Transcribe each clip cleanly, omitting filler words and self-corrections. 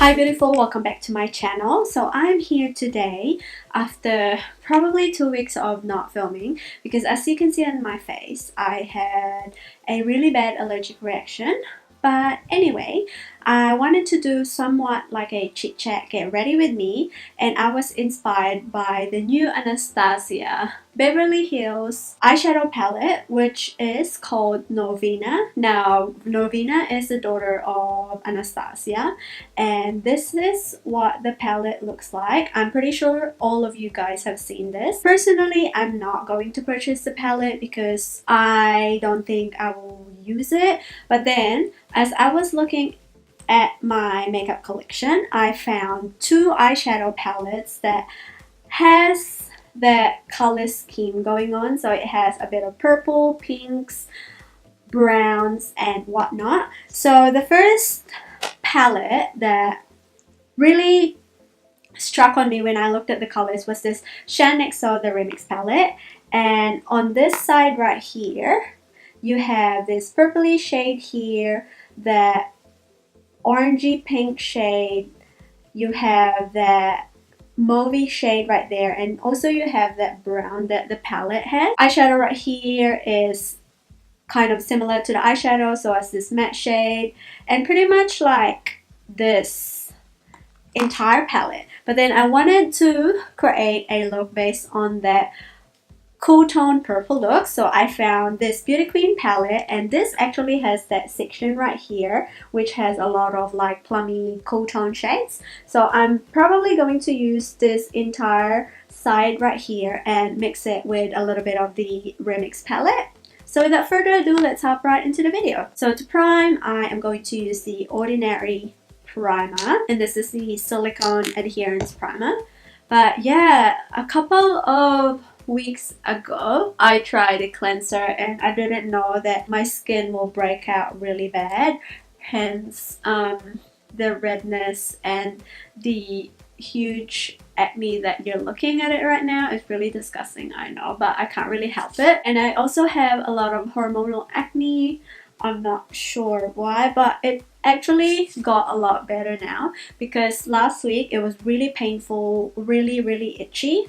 Hi beautiful, welcome back to my channel. So I'm here today after probably 2 weeks of not filming because as you can see on my face, I had a really bad allergic reaction. But anyway, I wanted to do somewhat like a chit chat, get ready with me, and I was inspired by the new Anastasia Beverly Hills eyeshadow palette, which is called Norvina. Now, Norvina is the daughter of Anastasia, and this is what the palette looks like. I'm pretty sure all of you guys have seen this. Personally, I'm not going to purchase the palette because I don't think I will use it. But then, as I was looking at my makeup collection, I found 2 eyeshadow palettes that has that color scheme going on. So it has a bit of purple, pinks, browns, and whatnot. So the first palette that really struck on me when I looked at the colors was this Shine Excel the Remix palette. And on this side right here, you have this purpley shade here, that orangey pink shade, you have that mauvey shade right there, and also you have that brown that the palette has. Eyeshadow right here is kind of similar to the eyeshadow, so it's this matte shade, and pretty much like this entire palette. But then I wanted to create a look based on that cool tone purple look, so I found this Beauty Queen palette, and this actually has that section right here which has a lot of like plummy cool tone shades. So I'm probably going to use this entire side right here and mix it with a little bit of the Remix palette. So without further ado, let's hop right into the video. So to prime, I am going to use the Ordinary primer, and this is the Silicone Adherence primer. But yeah, a couple of weeks ago I tried a cleanser and I didn't know that my skin will break out really bad, hence the redness and the huge acne that you're looking at it right now. Is really disgusting, I know, but I can't really help it. And I also have a lot of hormonal acne. I'm not sure why, but it actually got a lot better now because last week it was really painful, really itchy.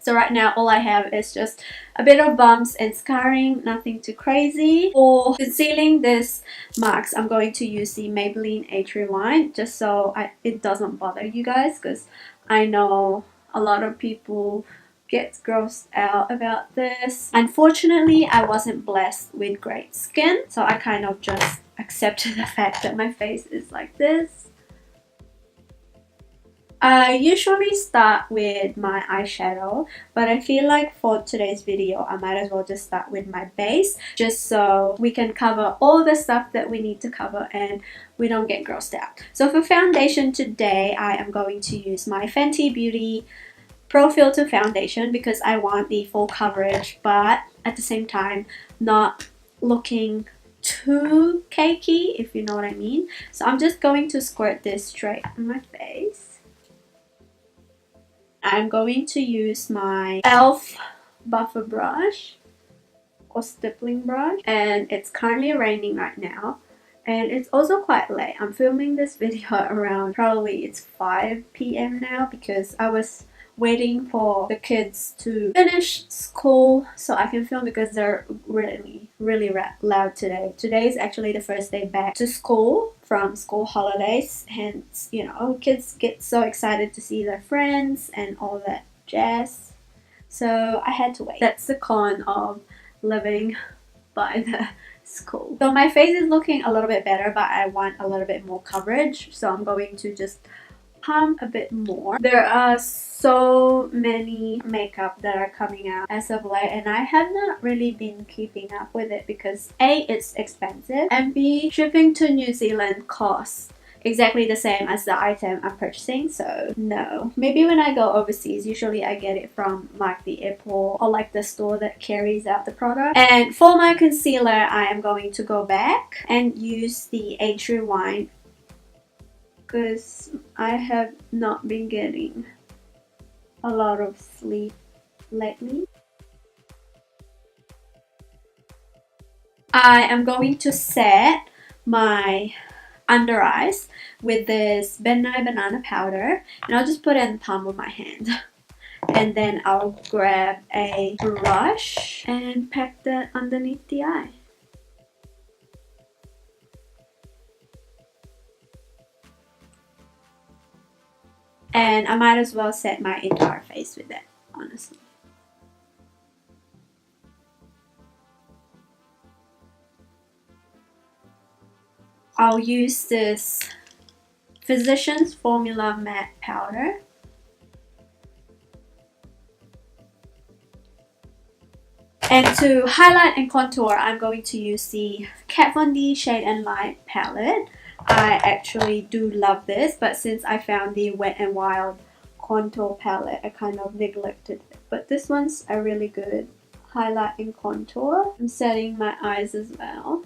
So right now all I have is just a bit of bumps and scarring, nothing too crazy. For concealing this marks, I'm going to use the Maybelline Age Rewind just so it doesn't bother you guys, because I know a lot of people get grossed out about this. Unfortunately, I wasn't blessed with great skin, so I kind of just accepted the fact that my face is like this. I usually start with my eyeshadow, but I feel like for today's video I might as well just start with my base, just so we can cover all the stuff that we need to cover and we don't get grossed out. So for foundation today, I am going to use my Fenty Beauty Pro Filt'r foundation because I want the full coverage, but at the same time not looking too cakey, if you know what I mean. So I'm just going to squirt this straight on my face. I'm going to use my e.l.f. buffer brush or stippling brush, and it's currently raining right now and it's also quite late. I'm filming this video around probably it's 5 p.m. now because I was waiting for the kids to finish school so I can film because they're really loud today. Today is actually the first day back to school from school holidays, hence, you know, kids get so excited to see their friends and all that jazz. So I had to wait. That's the con of living by the school. So my face is looking a little bit better, but I want a little bit more coverage, so I'm going to just pump a bit more. There are so many makeup that are coming out as of late, and I have not really been keeping up with it because A, it's expensive, and B, shipping to New Zealand costs exactly the same as the item I'm purchasing. So no, maybe when I go overseas, usually I get it from like the airport or like the store that carries out the product. And for my concealer, I am going to go back and use the Age Rewind because I have not been getting a lot of sleep lately. I am going to set my under eyes with this Benai banana powder, and I'll just put it in the palm of my hand. And then I'll grab a brush and pack that underneath the eye. And I might as well set my entire face with that, honestly. I'll use this Physicians Formula Matte Powder. And to highlight and contour, I'm going to use the Kat Von D Shade and Light palette. I actually do love this, but since I found the Wet n Wild contour palette, I kind of neglected it. But this one's a really good highlight and contour. I'm setting my eyes as well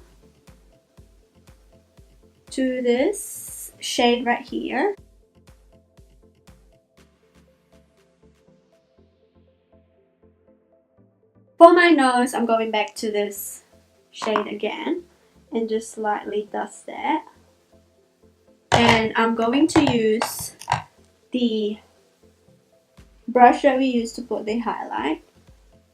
to this shade right here. For my nose, I'm going back to this shade again and just slightly dust that. And I'm going to use the brush that we used to put the highlight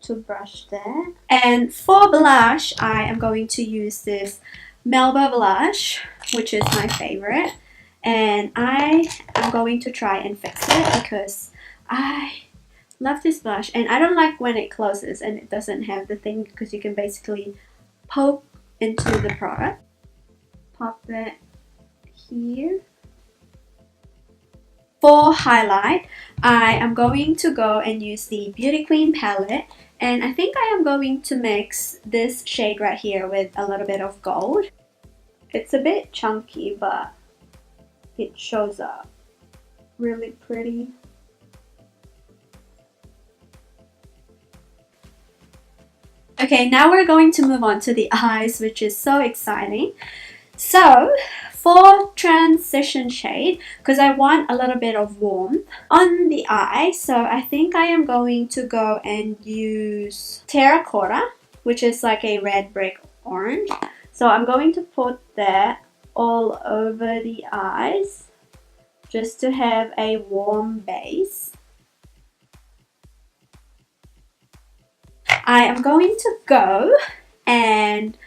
to brush that. And for blush, I am going to use this Melba blush, which is my favorite. And I am going to try and fix it because I love this blush, and I don't like when it closes and it doesn't have the thing, because you can basically poke into the product. Pop that here. For highlight, I am going to go and use the Beauty Queen palette, and I think I am going to mix this shade right here with a little bit of gold. It's a bit chunky, but it shows up really pretty. Okay, now we're going to move on to the eyes, which is so exciting. So, for transition shade, because I want a little bit of warmth on the eye, so I think I am going to go and use Terracotta, which is like a red brick orange. So I'm going to put that all over the eyes just to have a warm base. I am going to go and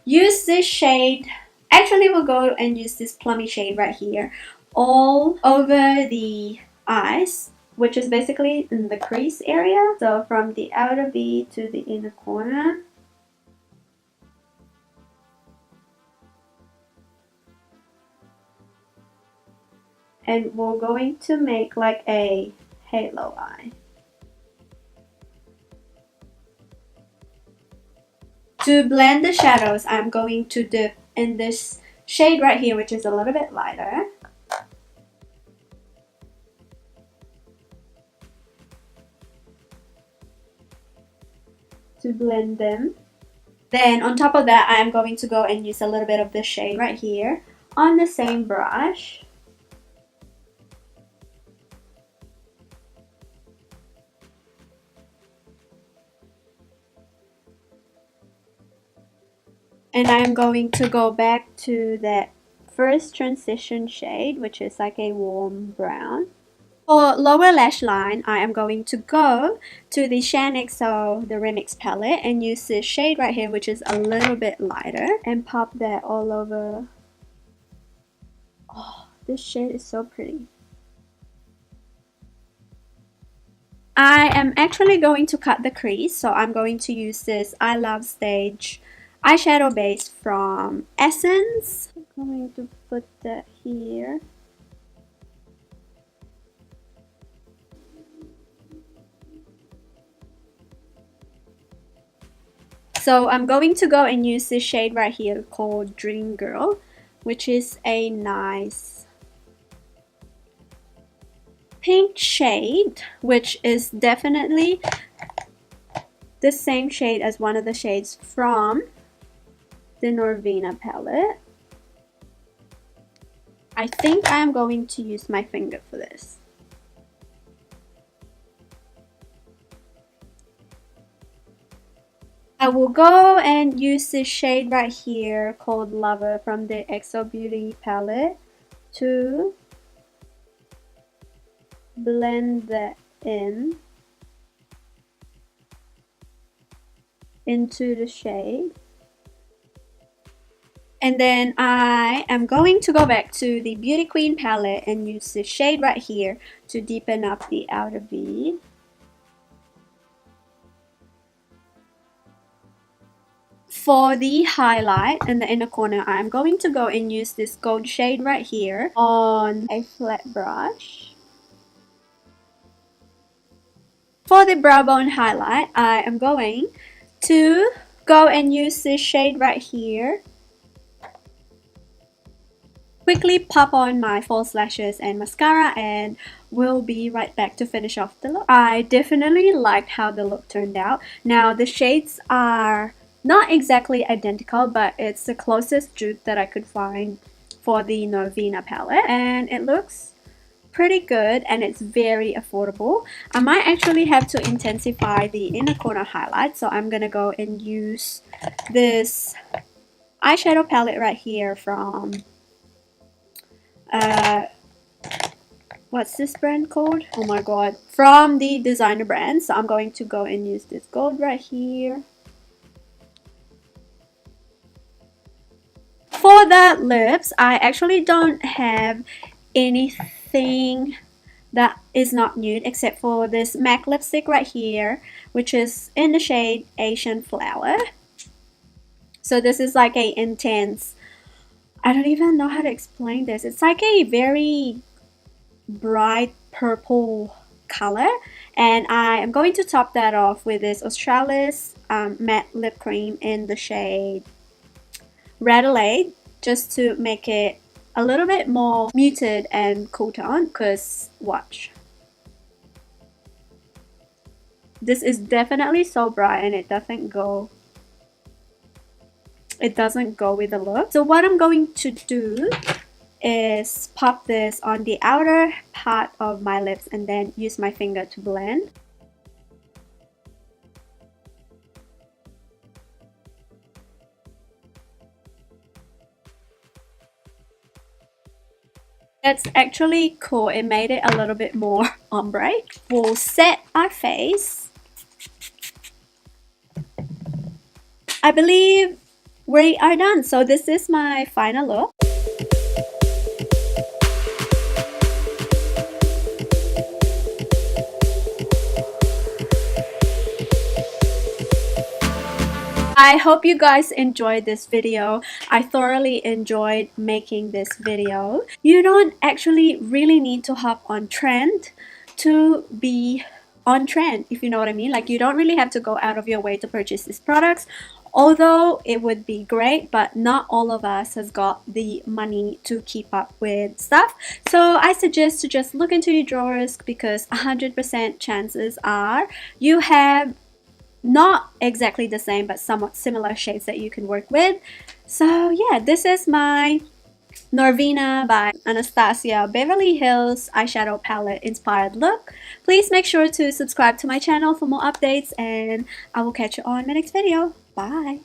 use this shade. Actually, we'll go and use this plummy shade right here all over the eyes, which is basically in the crease area. So from the outer V to the inner corner. And we're going to make like a halo eye. To blend the shadows, I'm going to dip in this shade right here, which is a little bit lighter. To blend them. Then on top of that, I'm going to go and use a little bit of this shade right here on the same brush. And I'm going to go back to that first transition shade, which is like a warm brown. For lower lash line, I am going to go to the SHANXO, the Remix palette, and use this shade right here, which is a little bit lighter, and pop that all over. Oh, this shade is so pretty. I am actually going to cut the crease, so I'm going to use this I Love Stage eyeshadow base from Essence. I'm going to put that here. So I'm going to go and use this shade right here called Dream Girl, which is a nice pink shade, which is definitely the same shade as one of the shades from the Norvina palette. I think I'm going to use my finger for this. I will go and use this shade right here called Lover from the XO Beauty palette to blend that into the shade. And then I am going to go back to the Beauty Queen palette and use this shade right here to deepen up the outer V. For the highlight in the inner corner, I'm going to go and use this gold shade right here on a flat brush. For the brow bone highlight, I am going to go and use this shade right here. Quickly pop on my false lashes and mascara, and we'll be right back to finish off the look. I definitely liked how the look turned out. Now the shades are not exactly identical, but it's the closest dupe that I could find for the Norvina palette, and it looks pretty good and it's very affordable. I might actually have to intensify the inner corner highlight, so I'm gonna go and use this eyeshadow palette right here from what's this brand called? Oh my god, from the designer brand. So I'm going to go and use this gold right here. For the lips, I actually don't have anything that is not nude except for this MAC lipstick right here, which is in the shade Asian Flower. So this is like a intense, I don't even know how to explain this. It's like a very bright purple color, and I am going to top that off with this Australis matte lip cream in the shade Radelaide, just to make it a little bit more muted and cool tone. Because watch, this is definitely so bright and it doesn't go with the look. So what I'm going to do is pop this on the outer part of my lips and then use my finger to blend. That's actually cool. It made it a little bit more ombre. We'll set our face. I believe we are done. So this is my final look. I hope you guys enjoyed this video. I thoroughly enjoyed making this video. You don't actually really need to hop on trend to be on trend, if you know what I mean. Like, you don't really have to go out of your way to purchase these products, although it would be great, but not all of us has got the money to keep up with stuff. So I suggest to just look into your drawers, because 100% chances are you have not exactly the same but somewhat similar shades that you can work with. So yeah, this is my Norvina by Anastasia Beverly Hills eyeshadow palette inspired look. Please make sure to subscribe to my channel for more updates, and I will catch you on my next video. Bye!